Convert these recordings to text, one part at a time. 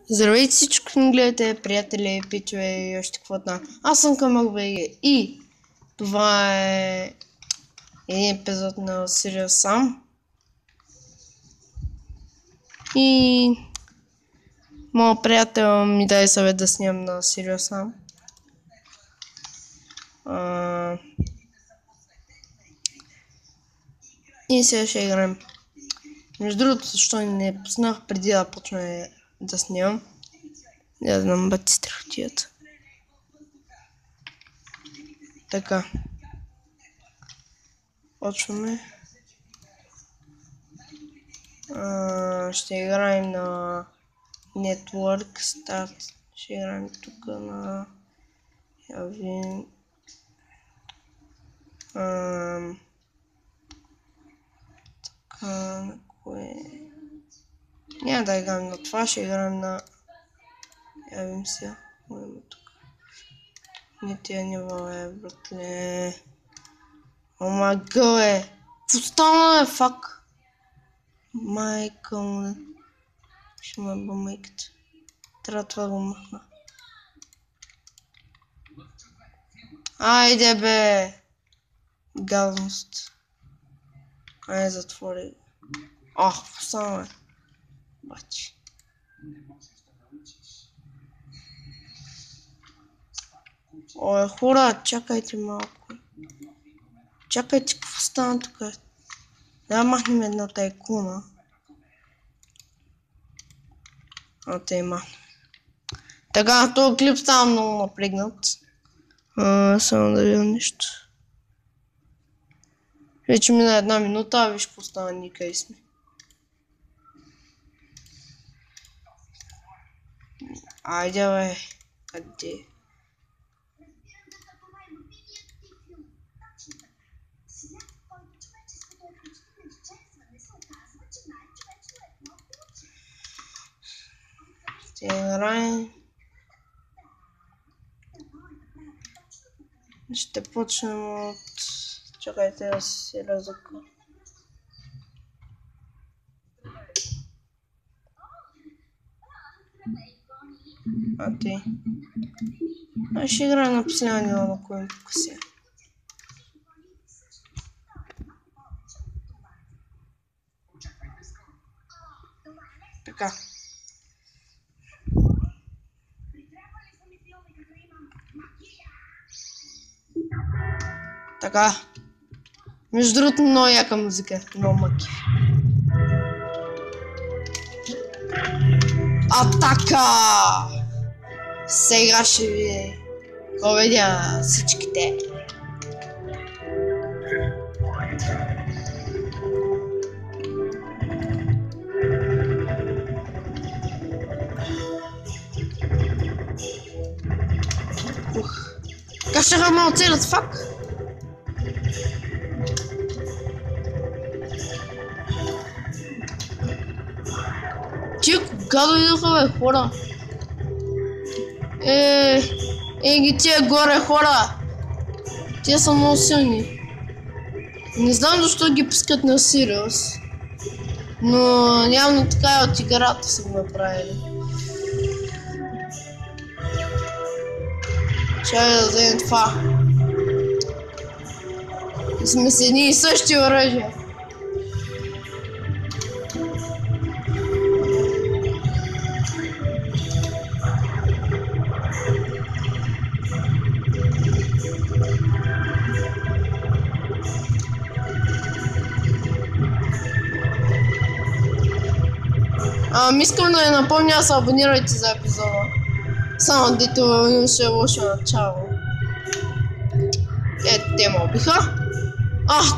Здравейте всички, ни гледате, приятели, пичове и още каквото. Аз съм Камък БГ и това е един епизод на Serious Sam. И моят приятел ми даде съвет да снимам на Serious Sam. И сега ще играем. Между другото, защо не пуснах преди да почна да снимам. Я да нам бати страхотията. Така. Почваме. Ще играем на Network Start. Ще играем тук на Явин. Така, на кое? Няма да играем на това, ще играем на... Явим се. Моема тук. Не тия нива братле. Омага Какво стана фак? Майка му. Ще ме бъл майката. Трябва това го махна. Айде бе! Гадност. Айде затвори. Какво стана бачи. Хора, чакайте малко. Чакайте, какво стана тук? Да махнем едната икона. Те има. Така, този клип става много напрегнат. Само да видя нещо. Вече мина 1 минута, а виж какво става, никъде сме. Айде бе, къде? Ще играем. Ще почнем от... Чакайте да си разъка. Ти. Ще играем на последния на кой тук сега. Така. Така. Между другото, много яка музика. Много мъки. Атака! Сега ще ви победя всичките. Как ще ме оцелят фак? Тия кога дойдоха бе, хора? Ги тия горе хора. Тия са много силни. Не знам защо ги пускат на Serious. Но явно така от играта са го направили. Чакай да вземем това. Сме с едни и същи оръжия. Искам да ви напомня, се абонирайте за епизода. Само дето имаше лошо начало. Те ме убиха.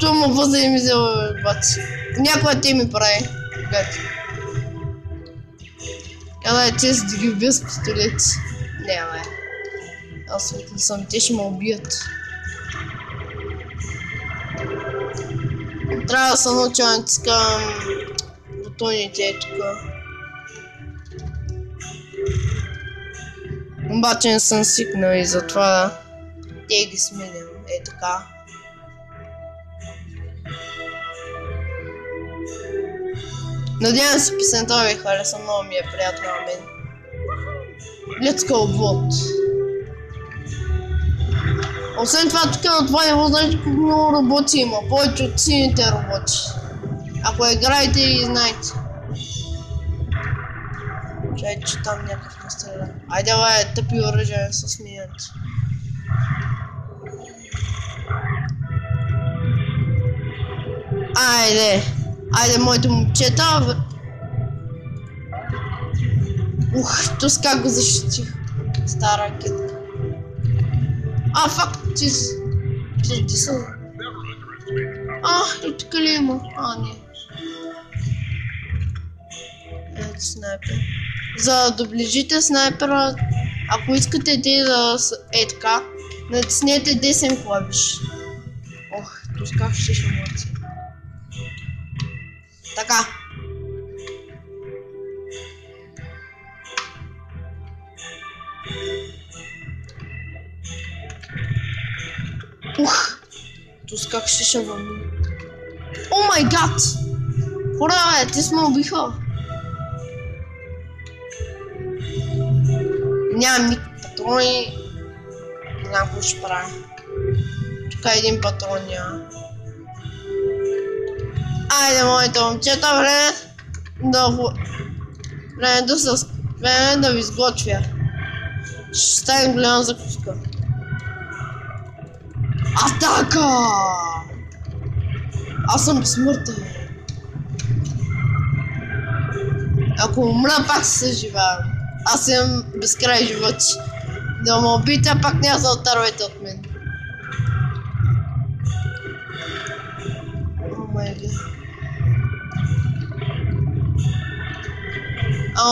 Това му възли ми взела баци. Някоя те ми прави. Гати. Кадай те си да ги убия с пистолети. Не, бе. Аз светли съм, те ще ме убият. Трябва да се науча да натискам бутоните тук. Обаче не съм свикнал и затова те ги сменям. Така. Надявам се песента ви хареса, много ми е приятно на мен. Let's go, бот. Освен това, тук на това ниво, знаете колко много роботи има. Повече от сините роботи. Ако играете и знаете. Чай, че там някакъв настреля. Айде, бе, тъпи оръжия се смеят. Айде. Айде, моите момчета. Ух, тус как го защитих. Стара ракетка. А, фак, ти са. И тук ли има? Не. Ето снайпер. За да доближите снайпера, ако искате да е така, натиснете десен клавиш. Ох, тусках ще емоции. Така. Ух, тусках ще вълни. О май гад! Хора, бе, те сме убиха. Нямам никакви патрони. Не знам какво ще правя. Тук един патрон няма. Айде, моите момчета, време да ви сготвя. Ще стане голяма закуска. Атака! Аз съм смъртен. Ако умра, пак се съживявам. Аз имам безкрай животи. Да ме убите, пак няма да отървете от мен. О май гад.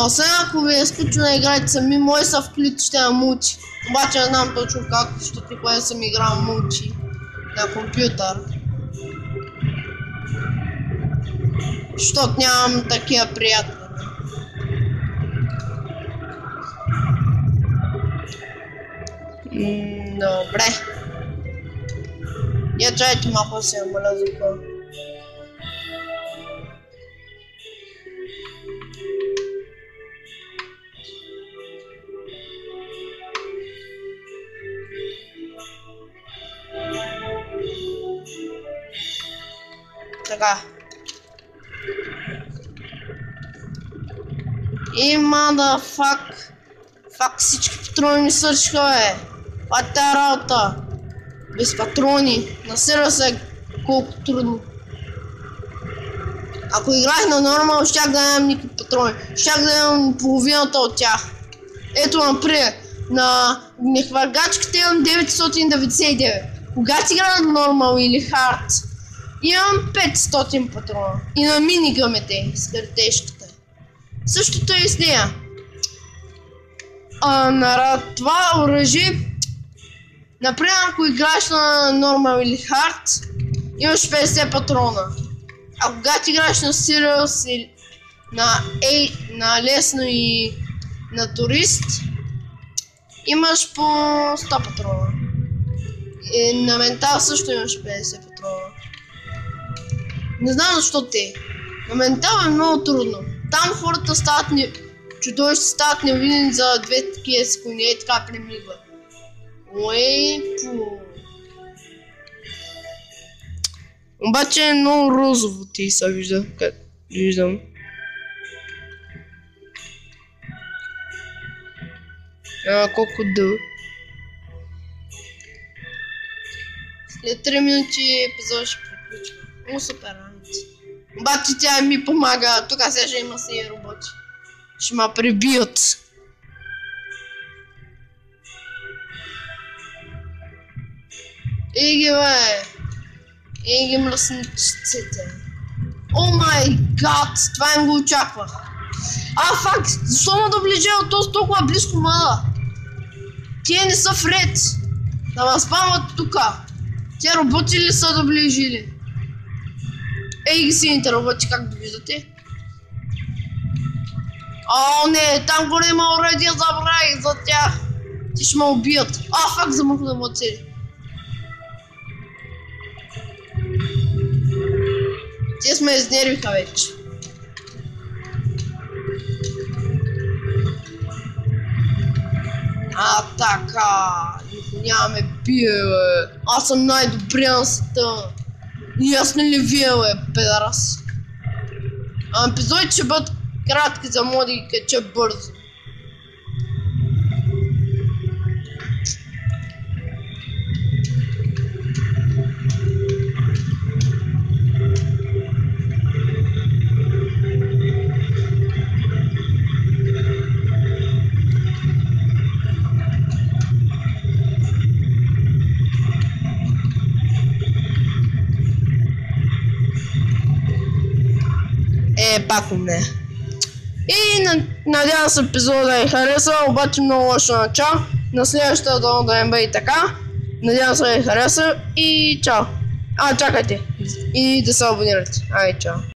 Освен ако ви е скучно да играете сами, може са включите на мулти. Обаче не знам точно как, защото никога не съм играл мулти на компютър. Защото нямам такива приятели. Добре. Я чайте малко се намаля звука. Така. Има да фак всички патрони ми свършиха, бе. Това е тая работа. Без патрони. Насира се колко трудно. Ако играх на нормал, щях да нямам никакви патрони. Щях да имам половината от тях. Ето, например, на нехвъргачките имам 999. Когато игра на нормал или хард, имам 500 патрона. И на минигъмете с картешката. Същото е с нея. На това оръжие, например, ако играеш на нормал или хард, имаш 50 патрона. А когато играеш на Serious или на лесно и на турист, имаш по 100 патрона. И на ментал също имаш 50 патрона. Не знам защо те. На ментал е много трудно. Там хората стават чудовища стават невидими за 2 такива секунди и така премигват. Обаче е много розово ти се вижда, как виждам. Колко дълго. След 3 минути епизод ще приключва. Много супер работа. Обаче тя ми помага, тук сега ще има си роботи. Ще ме прибият. Иги, бе! Иги мръсничците. О май гад! Това им го очаквах. Фак! Защо ме доближа от този толкова близко мала? Тие не са вред. Да ме спамват тука. Те роботи ли са доближили? Ей ги сините роботи, как да виждате? О, не, там горе има оръдия, забравих за тях. Ти ще ме убият. Фак, замахна да му цели. Те сме изнервиха вече. Така, никой нямаме бие, бе. Аз съм най-добрия на света. И аз не ли вие, бе, педарас? Епизодите ще бъдат кратки, за да ги кача бързо. Пак не. И надявам се епизода да ви хареса, обаче много лошо начало. На следващата да не бъде така. Надявам се да ви хареса и чао. Чакайте. И да се абонирате. Чао.